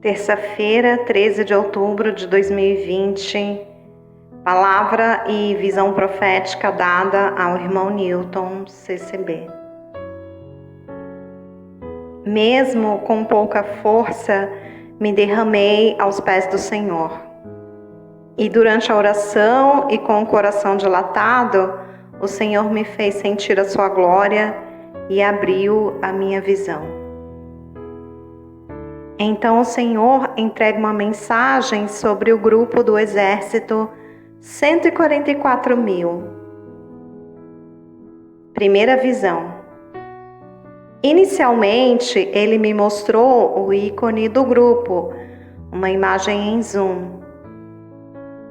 Terça-feira, 13 de outubro de 2020, palavra e visão profética dada ao irmão Newton, CCB. Mesmo com pouca força, me derramei aos pés do Senhor. E durante a oração e com o coração dilatado, o Senhor me fez sentir a sua glória e abriu a minha visão. Então o Senhor entrega uma mensagem sobre o grupo do exército 144.000. Primeira visão. Inicialmente, ele me mostrou o ícone do grupo, uma imagem em zoom.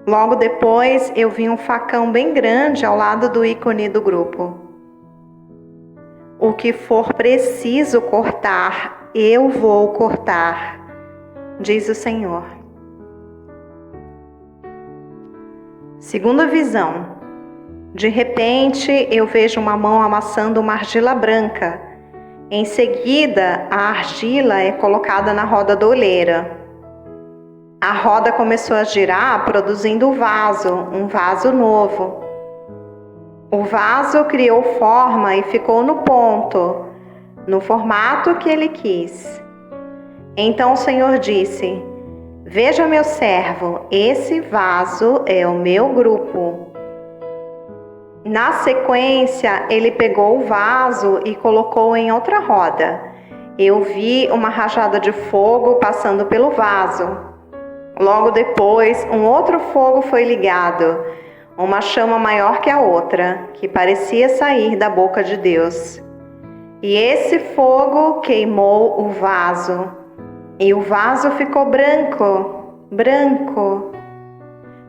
Logo depois, eu vi um facão bem grande ao lado do ícone do grupo. O que for preciso cortar, eu vou cortar, diz o Senhor. Segunda visão. De repente, eu vejo uma mão amassando uma argila branca. Em seguida, a argila é colocada na roda da olheira. A roda começou a girar, produzindo um vaso novo. O vaso criou forma e ficou no ponto, no formato que ele quis. Então o Senhor disse: "Veja, meu servo, esse vaso é o meu grupo." Na sequência, ele pegou o vaso e colocou em outra roda. Eu vi uma rajada de fogo passando pelo vaso. Logo depois, um outro fogo foi ligado, uma chama maior que a outra, que parecia sair da boca de Deus. E esse fogo queimou o vaso, e o vaso ficou branco.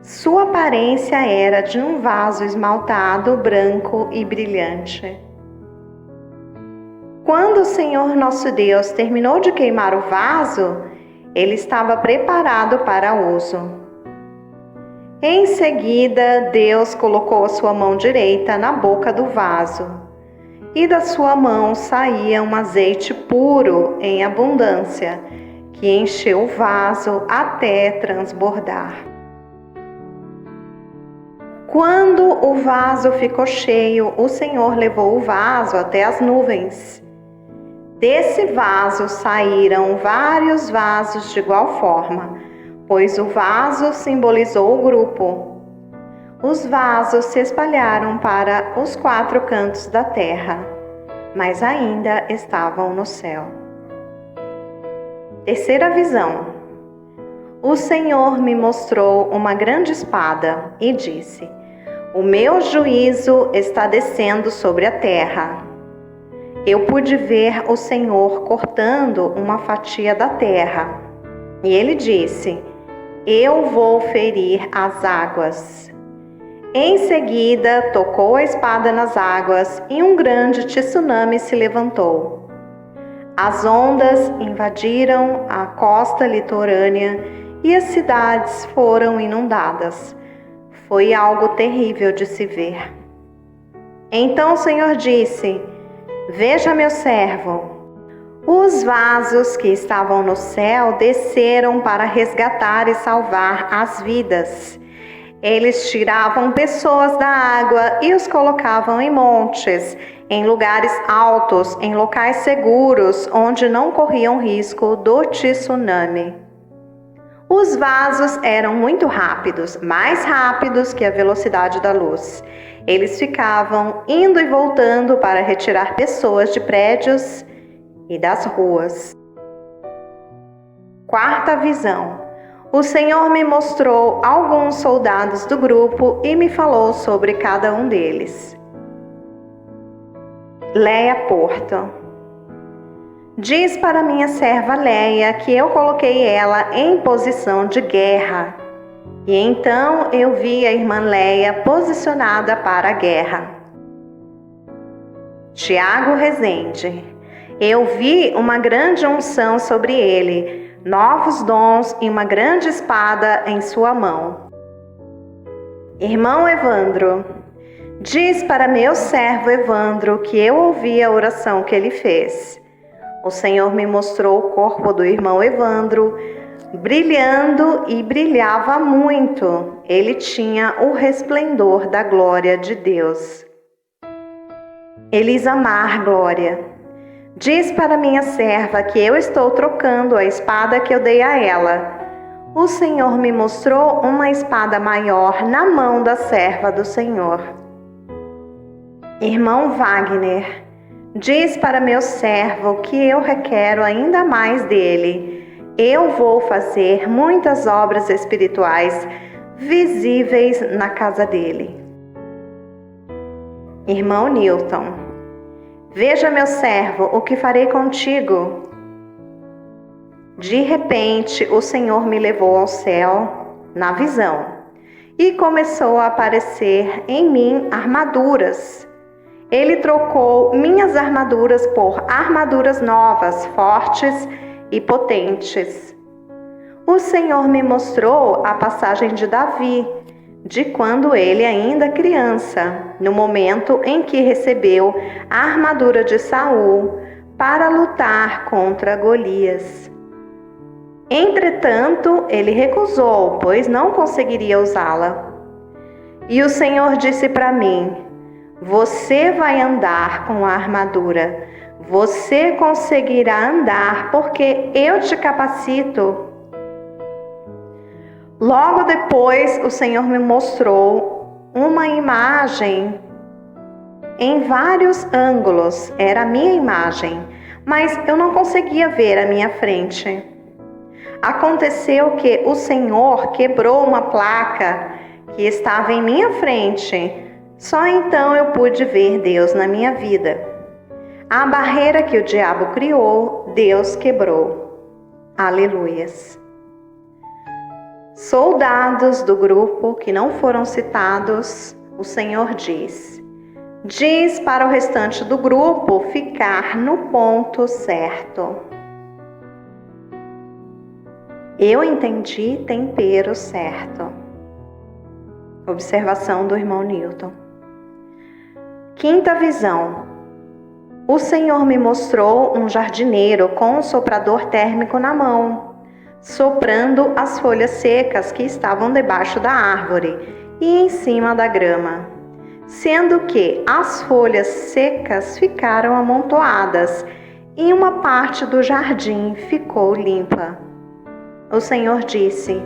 Sua aparência era de um vaso esmaltado, branco e brilhante. Quando o Senhor nosso Deus terminou de queimar o vaso, ele estava preparado para uso. Em seguida, Deus colocou a sua mão direita na boca do vaso, e da sua mão saía um azeite puro em abundância, que encheu o vaso até transbordar. Quando o vaso ficou cheio, o Senhor levou o vaso até as nuvens. Desse vaso saíram vários vasos de igual forma, pois o vaso simbolizou o grupo. Os vasos se espalharam para os 4 cantos da terra, mas ainda estavam no céu. Terceira visão. O Senhor me mostrou uma grande espada e disse: "O meu juízo está descendo sobre a terra." Eu pude ver o Senhor cortando uma fatia da terra. E ele disse: "Eu vou ferir as águas." Em seguida, tocou a espada nas águas e um grande tsunami se levantou. As ondas invadiram a costa litorânea e as cidades foram inundadas. Foi algo terrível de se ver. Então o Senhor disse: "Veja, meu servo, os vasos que estavam no céu desceram para resgatar e salvar as vidas. Eles tiravam pessoas da água e os colocavam em montes, em lugares altos, em locais seguros, onde não corriam risco do tsunami. Os vasos eram muito rápidos, mais rápidos que a velocidade da luz. Eles ficavam indo e voltando para retirar pessoas de prédios e das ruas." Quarta visão. O Senhor me mostrou alguns soldados do grupo e me falou sobre cada um deles. Leia Porto. Diz para minha serva Leia que eu coloquei ela em posição de guerra. E então eu vi a irmã Leia posicionada para a guerra. Tiago Rezende. Eu vi uma grande unção sobre ele, novos dons e uma grande espada em sua mão. Irmão Evandro. Diz para meu servo Evandro que eu ouvi a oração que ele fez. O Senhor me mostrou o corpo do irmão Evandro, brilhando e brilhava muito. Ele tinha o resplendor da glória de Deus. Elisamar, Glória. Diz para minha serva que eu estou trocando a espada que eu dei a ela. O Senhor me mostrou uma espada maior na mão da serva do Senhor. Irmão Wagner, diz para meu servo que eu requero ainda mais dele. Eu vou fazer muitas obras espirituais visíveis na casa dele. Irmão Newton, veja meu servo, o que farei contigo. De repente, o Senhor me levou ao céu, na visão, e começou a aparecer em mim armaduras. Ele trocou minhas armaduras por armaduras novas, fortes e potentes. O Senhor me mostrou a passagem de Davi, de quando ele ainda criança, no momento em que recebeu a armadura de Saul para lutar contra Golias. Entretanto, ele recusou, pois não conseguiria usá-la. E o Senhor disse para mim: você vai andar com a armadura, você conseguirá andar porque eu te capacito. Logo depois, o Senhor me mostrou uma imagem em vários ângulos. Era a minha imagem, mas eu não conseguia ver à minha frente. Aconteceu que o Senhor quebrou uma placa que estava em minha frente. Só então eu pude ver Deus na minha vida. A barreira que o diabo criou, Deus quebrou. Aleluias. Soldados do grupo que não foram citados, o Senhor diz para o restante do grupo ficar no ponto certo. Eu entendi tempero certo. Observação do irmão Newton. Quinta visão. O Senhor me mostrou um jardineiro com um soprador térmico na mão, soprando as folhas secas que estavam debaixo da árvore e em cima da grama, sendo que as folhas secas ficaram amontoadas e uma parte do jardim ficou limpa. O Senhor disse: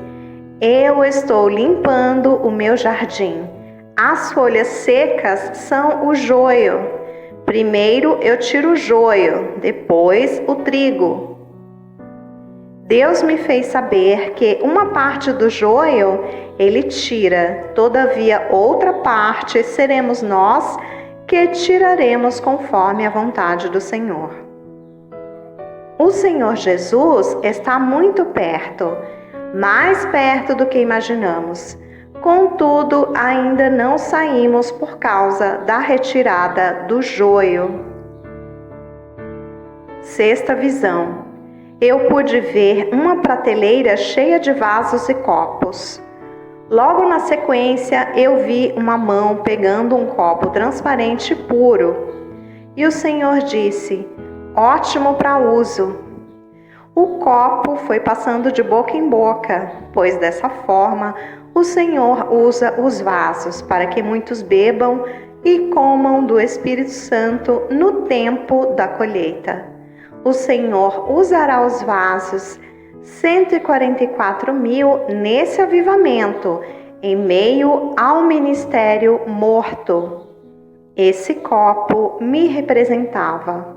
eu estou limpando o meu jardim. As folhas secas são o joio. Primeiro eu tiro o joio, depois o trigo. Deus me fez saber que uma parte do joio Ele tira, todavia outra parte seremos nós que tiraremos conforme a vontade do Senhor. O Senhor Jesus está muito perto, mais perto do que imaginamos. Contudo, ainda não saímos por causa da retirada do joio. Sexta visão. Eu pude ver uma prateleira cheia de vasos e copos. Logo na sequência, eu vi uma mão pegando um copo transparente e puro. E o Senhor disse: ótimo para uso. O copo foi passando de boca em boca, pois dessa forma o Senhor usa os vasos para que muitos bebam e comam do Espírito Santo no tempo da colheita. O Senhor usará os vasos, 144.000 nesse avivamento, em meio ao ministério morto. Esse copo me representava.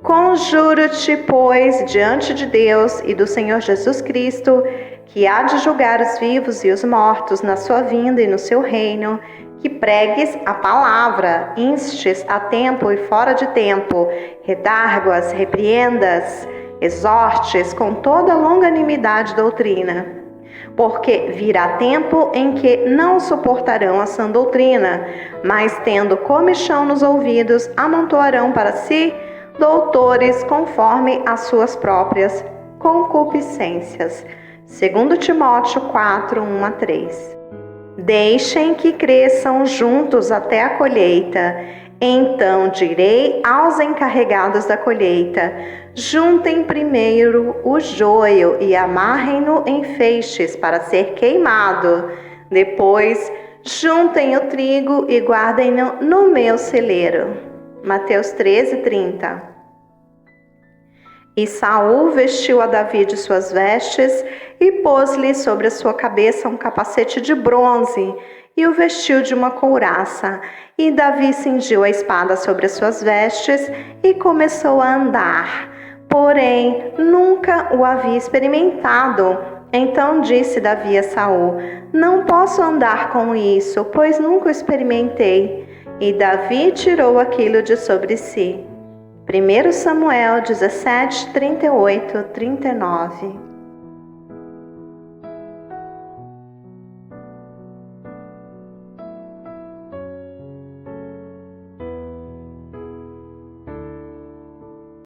Conjuro-te, pois, diante de Deus e do Senhor Jesus Cristo, que há de julgar os vivos e os mortos na sua vinda e no seu reino, que pregues a palavra, instes a tempo e fora de tempo, redarguas, repreendas, exortes com toda longanimidade e doutrina. Porque virá tempo em que não suportarão a sã doutrina, mas tendo comichão nos ouvidos, amontoarão para si doutores conforme as suas próprias concupiscências. 2 Timóteo 4, 1-3. Deixem que cresçam juntos até a colheita. Então direi aos encarregados da colheita: juntem primeiro o joio e amarrem-no em feixes para ser queimado. Depois, juntem o trigo e guardem-no no meu celeiro. Mateus 13:30. E Saul vestiu a Davi de suas vestes e pôs-lhe sobre a sua cabeça um capacete de bronze e o vestiu de uma couraça. E Davi cingiu a espada sobre as suas vestes e começou a andar. Porém, nunca o havia experimentado. Então disse Davi a Saul: não posso andar com isso, pois nunca o experimentei. E Davi tirou aquilo de sobre si. 1 Samuel 17, 38, 39.